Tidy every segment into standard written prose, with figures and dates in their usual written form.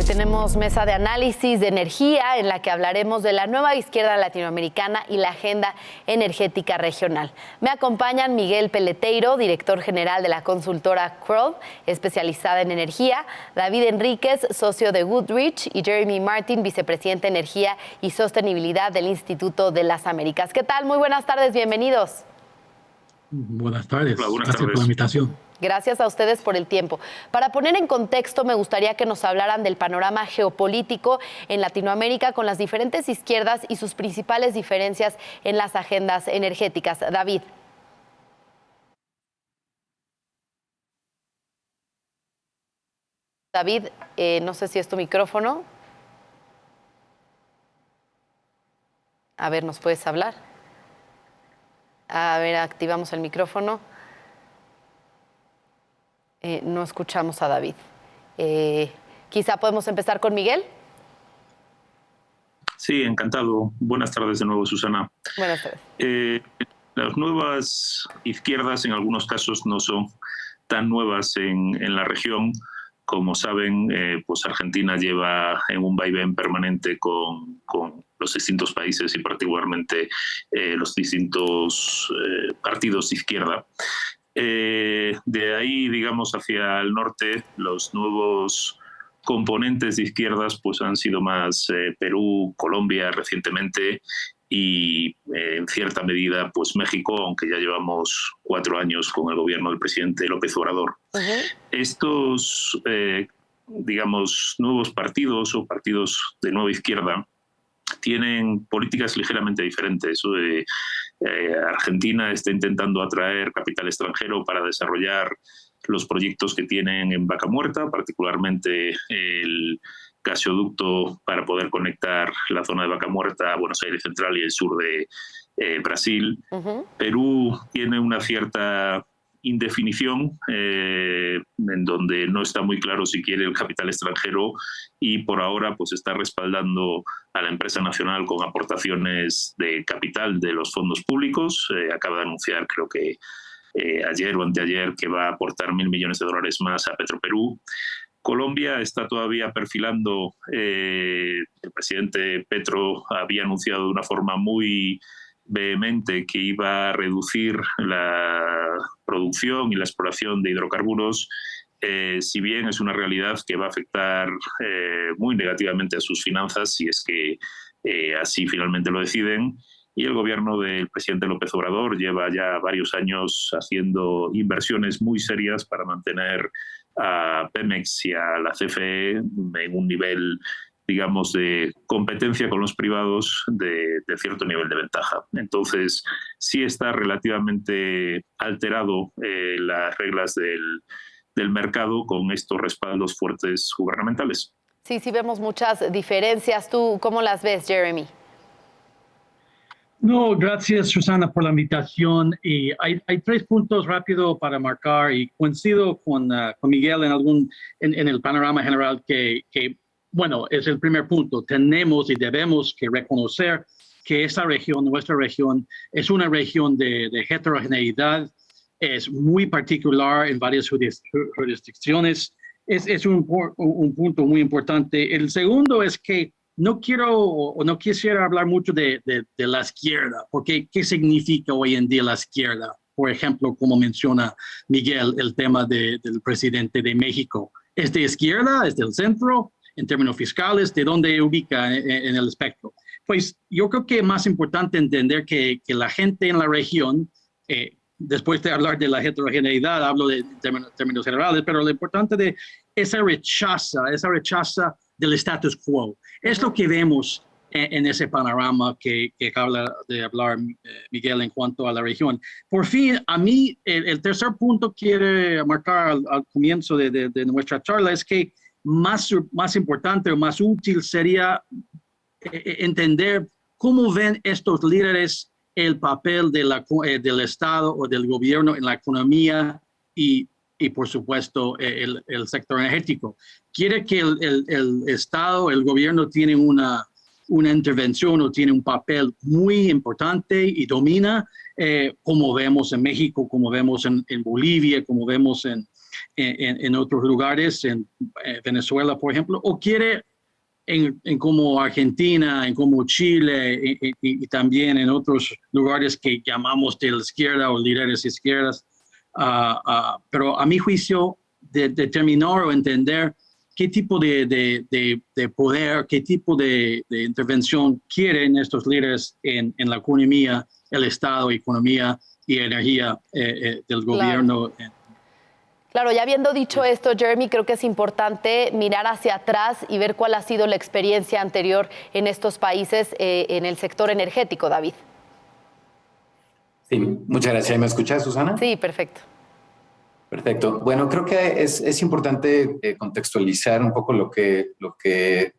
Hoy tenemos mesa de análisis de energía en la que hablaremos de la nueva izquierda latinoamericana y la agenda energética regional. Me acompañan Miguel Peleteiro, director general de la consultora Kroll, especializada en energía, David Enríquez, socio de Woodridge, y Jeremy Martin, vicepresidente de Energía y Sostenibilidad del Instituto de las Américas. ¿Qué tal? Muy buenas tardes, bienvenidos. Buenas tardes. Hola, buenas Gracias tardes por la invitación. Gracias a ustedes por el tiempo. Para poner en contexto, me gustaría que nos hablaran del panorama geopolítico en Latinoamérica con las diferentes izquierdas y sus principales diferencias en las agendas energéticas. David. David, no sé si es tu micrófono. A ver, ¿nos puedes hablar? A ver, activamos el micrófono. No escuchamos a David. Quizá podemos empezar con Miguel. Sí, encantado. Buenas tardes de nuevo, Susana. Buenas tardes. Las nuevas izquierdas en algunos casos no son tan nuevas en la región. Como saben, pues Argentina lleva en un vaivén permanente con los distintos países y particularmente los distintos partidos de izquierda. De ahí, digamos, hacia el norte, los nuevos componentes de izquierdas pues han sido más Perú, Colombia recientemente y en cierta medida pues México, aunque ya llevamos 4 años con el gobierno del presidente López Obrador. Estos, digamos, nuevos partidos o partidos de nueva izquierda tienen políticas ligeramente diferentes. Argentina está intentando atraer capital extranjero para desarrollar los proyectos que tienen en Vaca Muerta, particularmente el gasoducto para poder conectar la zona de Vaca Muerta a Buenos Aires Central y el sur de Brasil. Perú tiene una cierta indefinición en donde no está muy claro si quiere el capital extranjero y por ahora pues está respaldando a la empresa nacional con aportaciones de capital de los fondos públicos. Acaba de anunciar, creo que ayer o anteayer, que va a aportar $1.000 millones más a Petroperú. Colombia está todavía perfilando, el presidente Petro había anunciado de una forma muy vehemente que iba a reducir la producción y la exploración de hidrocarburos, si bien es una realidad que va a afectar muy negativamente a sus finanzas si es que así finalmente lo deciden. Y el gobierno del presidente López Obrador lleva ya varios años haciendo inversiones muy serias para mantener a Pemex y a la CFE en un nivel, digamos, de competencia con los privados de cierto nivel de ventaja. Entonces, sí está relativamente alterado las reglas del mercado con estos respaldos fuertes gubernamentales. Sí, vemos muchas diferencias. ¿Tú cómo las ves, Jeremy? No, gracias, Susana, por la invitación. Y hay 3 puntos rápido para marcar y coincido con Miguel en el panorama general que, bueno, es el primer punto. Tenemos y debemos que reconocer que esta región, nuestra región, es una región de heterogeneidad, es muy particular en varias jurisdicciones. Es un punto muy importante. El segundo es que no quisiera hablar mucho de la izquierda, porque ¿qué significa hoy en día la izquierda? Por ejemplo, como menciona Miguel, el tema del presidente de México. ¿Es de izquierda? ¿Es del centro? En términos fiscales, ¿de dónde ubica en el espectro? Pues yo creo que es más importante entender que la gente en la región, después de hablar de la heterogeneidad, hablo de términos generales, pero lo importante de esa rechaza del status quo. Es lo que vemos en ese panorama que acaba de hablar Miguel en cuanto a la región. Por fin, a mí, el tercer punto quiere marcar al comienzo de nuestra charla es que más importante o más útil sería entender cómo ven estos líderes el papel del Estado o del gobierno en la economía y por supuesto el sector energético. Quiere que el Estado, el gobierno tiene una una intervención o tiene un papel muy importante y domina, como vemos en México, como vemos en Bolivia, como vemos en otros lugares, en Venezuela, por ejemplo, o quiere en como Argentina, en como Chile y también en otros lugares que llamamos de la izquierda o líderes izquierdas. Pero a mi juicio, determinar o entender qué tipo de poder, qué tipo de intervención quieren estos líderes en la economía, el Estado, economía y energía del gobierno. Claro, ya habiendo dicho esto, Jeremy, creo que es importante mirar hacia atrás y ver cuál ha sido la experiencia anterior en estos países en el sector energético, David. Sí, muchas gracias. ¿Me escuchas, Susana? Sí, perfecto. Perfecto. Bueno, creo que es importante contextualizar un poco lo que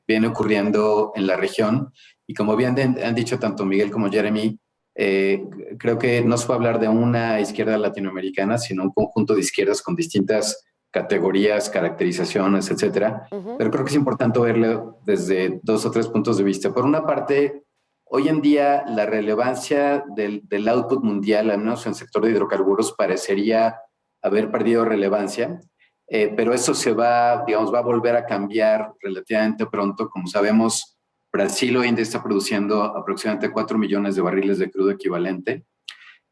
viene ocurriendo en la región. Y como bien han dicho tanto Miguel como Jeremy, creo que no se puede hablar de una izquierda latinoamericana, sino un conjunto de izquierdas con distintas categorías, caracterizaciones, etcétera. Pero creo que es importante verlo desde 2 o 3 puntos de vista. Por una parte, hoy en día la relevancia del output mundial, al menos en el sector de hidrocarburos, parecería haber perdido relevancia, pero eso va a volver a cambiar relativamente pronto. Como sabemos, Brasil hoy en día está produciendo aproximadamente 4 millones de barriles de crudo equivalente.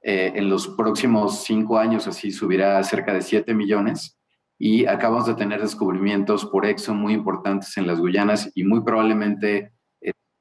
En los próximos 5 años así subirá a cerca de 7 millones y acabamos de tener descubrimientos por Exxon muy importantes en las Guyanas y muy probablemente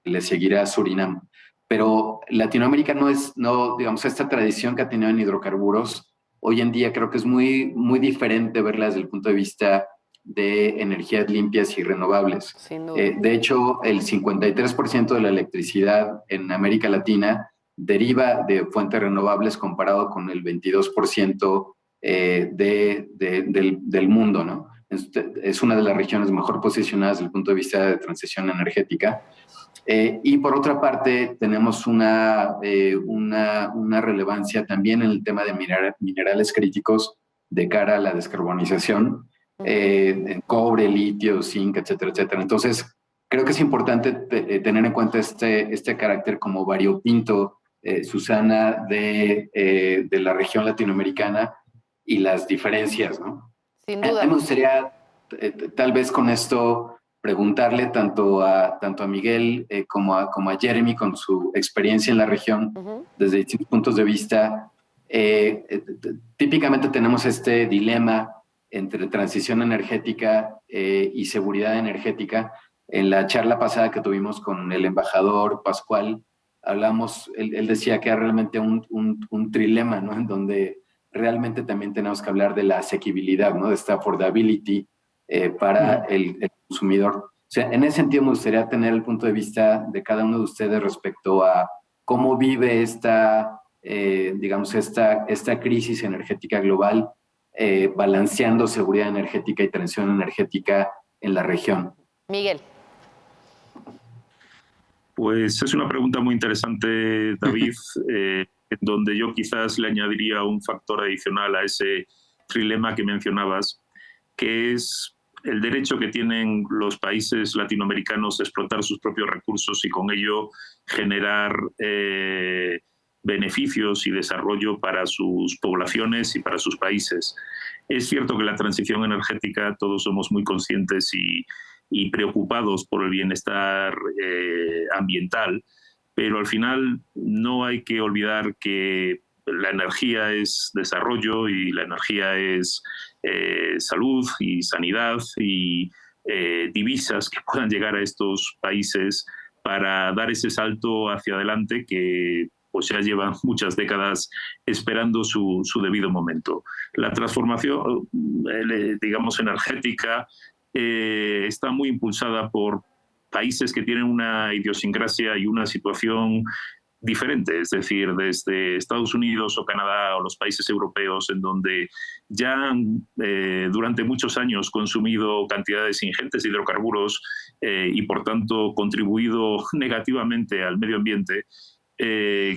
le seguirá Surinam. Pero Latinoamérica digamos, esta tradición que ha tenido en hidrocarburos, hoy en día creo que es muy, muy diferente verla desde el punto de vista de energías limpias y renovables. Sin duda. De hecho, el 53% de la electricidad en América Latina deriva de fuentes renovables comparado con el 22% del mundo, ¿no? Es una de las regiones mejor posicionadas desde el punto de vista de transición energética. Y por otra parte, tenemos una relevancia también en el tema de minerales críticos de cara a la descarbonización, en cobre, litio, zinc, etcétera, etcétera. Entonces, creo que es importante tener en cuenta este carácter como variopinto, Susana, de la región latinoamericana y las diferencias, ¿no? Sin duda. A mí me gustaría, tal vez con esto, preguntarle tanto a Miguel como a Jeremy, con su experiencia en la región, desde distintos puntos de vista. Típicamente tenemos este dilema entre transición energética y seguridad energética. En la charla pasada que tuvimos con el embajador Pascual, él decía que era realmente un trilema, ¿no? En donde realmente también tenemos que hablar de la asequibilidad, ¿no? De esta affordability para el consumidor. O sea, en ese sentido me gustaría tener el punto de vista de cada uno de ustedes respecto a cómo vive esta crisis energética global, balanceando seguridad energética y transición energética en la región. Miguel. Pues es una pregunta muy interesante, David, en donde yo quizás le añadiría un factor adicional a ese trilema que mencionabas, que es el derecho que tienen los países latinoamericanos de explotar sus propios recursos y con ello generar beneficios y desarrollo para sus poblaciones y para sus países. Es cierto que la transición energética, todos somos muy conscientes y preocupados por el bienestar ambiental, pero al final no hay que olvidar que la energía es desarrollo y la energía es salud y sanidad y divisas que puedan llegar a estos países para dar ese salto hacia adelante que pues ya llevan muchas décadas esperando su debido momento. La transformación, digamos, energética está muy impulsada por países que tienen una idiosincrasia y una situación diferente, es decir, desde Estados Unidos o Canadá o los países europeos, en donde ya han durante muchos años consumido cantidades ingentes de hidrocarburos y por tanto contribuido negativamente al medio ambiente,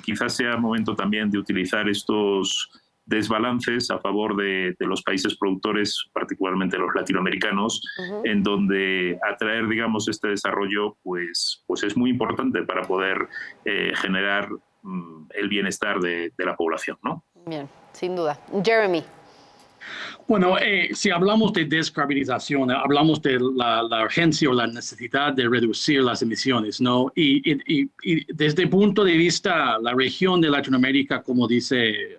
quizás sea momento también de utilizar estos desbalances a favor de los países productores, particularmente los latinoamericanos, en donde atraer, digamos, este desarrollo pues es muy importante para poder generar el bienestar de la población, ¿no? Bien, sin duda. Jeremy. Bueno, si hablamos de descarbonización, hablamos de la urgencia o la necesidad de reducir las emisiones, ¿no? Y desde el punto de vista, la región de Latinoamérica, como dice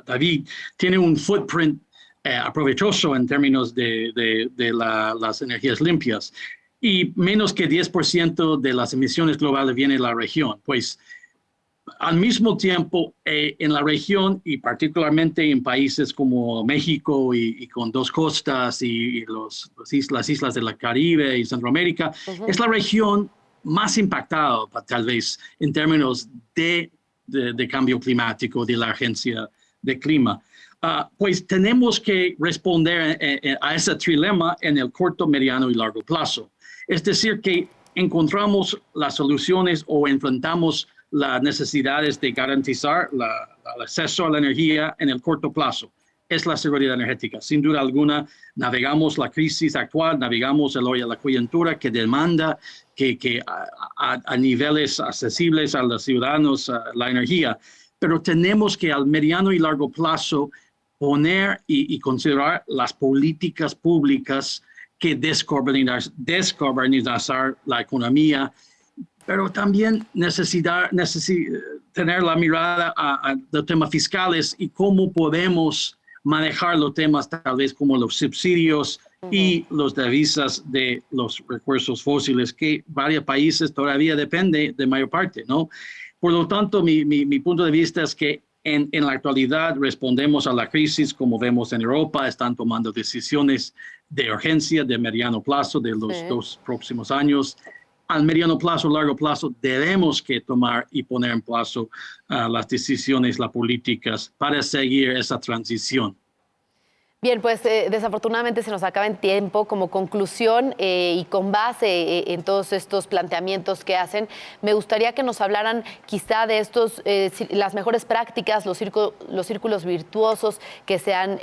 David, tiene un footprint aprovechoso en términos de las energías limpias. Y menos que 10% de las emisiones globales viene de la región. Pues, al mismo tiempo, en la región y particularmente en países como México y con dos costas y las islas del Caribe y Centroamérica, es la región más impactada, tal vez, en términos de cambio climático, de la agencia de clima. Pues tenemos que responder a ese trilema en el corto, mediano y largo plazo. Es decir, que encontramos las soluciones o enfrentamos las necesidades de garantizar el acceso a la energía en el corto plazo. Es la seguridad energética. Sin duda alguna, navegamos la crisis actual, navegamos la coyuntura que demanda que a niveles accesibles a los ciudadanos la energía, pero tenemos que al mediano y largo plazo poner y considerar las políticas públicas que descarbonizar la economía, pero también tener la mirada a los temas fiscales y cómo podemos manejar los temas tal vez como los subsidios y los divisas de los recursos fósiles, que varios países todavía dependen de mayor parte, ¿no? Por lo tanto, mi punto de vista es que en la actualidad respondemos a la crisis, como vemos en Europa, están tomando decisiones de urgencia de mediano plazo de los 2 próximos años. Al mediano plazo, largo plazo, debemos que tomar y poner en plazo las decisiones, las políticas para seguir esa transición. Bien, pues desafortunadamente se nos acaba el tiempo. Como conclusión y con base en todos estos planteamientos que hacen, me gustaría que nos hablaran quizá de las mejores prácticas, los círculos virtuosos que se han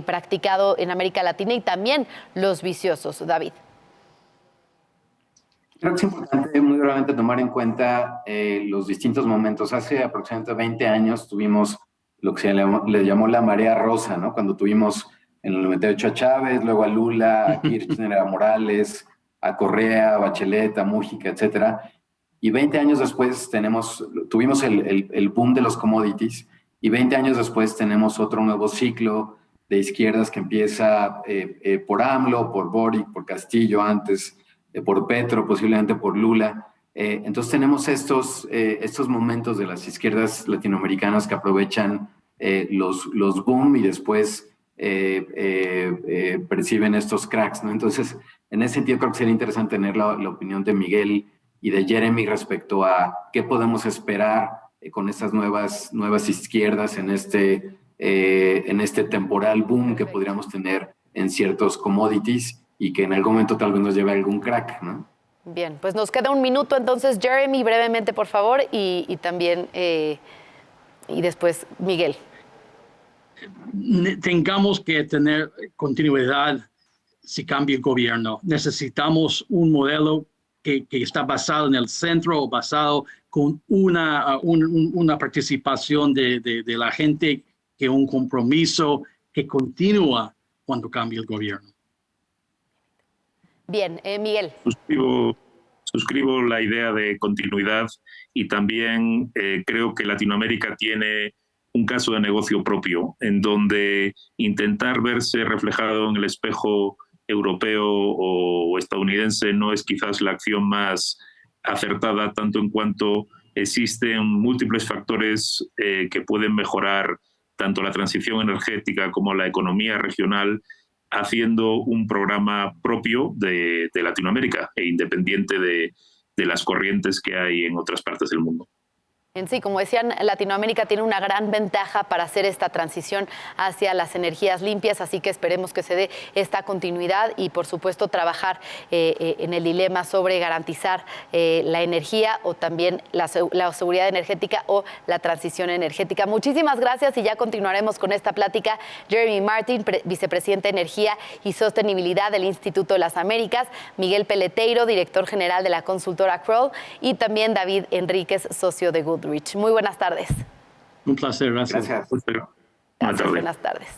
practicado en América Latina y también los viciosos. David. Creo que es importante muy brevemente tomar en cuenta los distintos momentos. Hace aproximadamente 20 años tuvimos lo que se le llamó la marea rosa, ¿no? Cuando tuvimos en el 98 a Chávez, luego a Lula, a Kirchner, a Morales, a Correa, a Bachelet, a Mújica, etc. Y 20 años después tuvimos el boom de los commodities, y 20 años después tenemos otro nuevo ciclo de izquierdas que empieza por AMLO, por Boric, por Castillo antes, por Petro, posiblemente por Lula. Entonces tenemos estos momentos de las izquierdas latinoamericanas que aprovechan los boom y después perciben estos cracks, ¿no? Entonces, en ese sentido creo que sería interesante tener la opinión de Miguel y de Jeremy respecto a qué podemos esperar con estas nuevas izquierdas en este temporal boom que podríamos tener en ciertos commodities y que en algún momento tal vez nos lleve a algún crack, ¿no? Bien, pues nos queda un minuto entonces, Jeremy, brevemente, por favor, y también, y después Miguel. Tengamos que tener continuidad si cambia el gobierno. Necesitamos un modelo que está basado en el centro o basado con una participación de la gente, que un compromiso que continúa cuando cambia el gobierno. Bien, Miguel. Suscribo la idea de continuidad y también creo que Latinoamérica tiene un caso de negocio propio en donde intentar verse reflejado en el espejo europeo o estadounidense no es quizás la acción más acertada, tanto en cuanto existen múltiples factores que pueden mejorar tanto la transición energética como la economía regional, haciendo un programa propio de Latinoamérica e independiente de las corrientes que hay en otras partes del mundo. En sí, como decían, Latinoamérica tiene una gran ventaja para hacer esta transición hacia las energías limpias, así que esperemos que se dé esta continuidad y, por supuesto, trabajar en el dilema sobre garantizar la energía o también la seguridad energética o la transición energética. Muchísimas gracias y ya continuaremos con esta plática. Jeremy Martin, vicepresidente de Energía y Sostenibilidad del Instituto de las Américas, Miguel Peleteiro, director general de la consultora Kroll, y también David Enríquez, socio de Goodrich. Muy buenas tardes. Un placer, gracias. Gracias. Gracias, buenas tardes.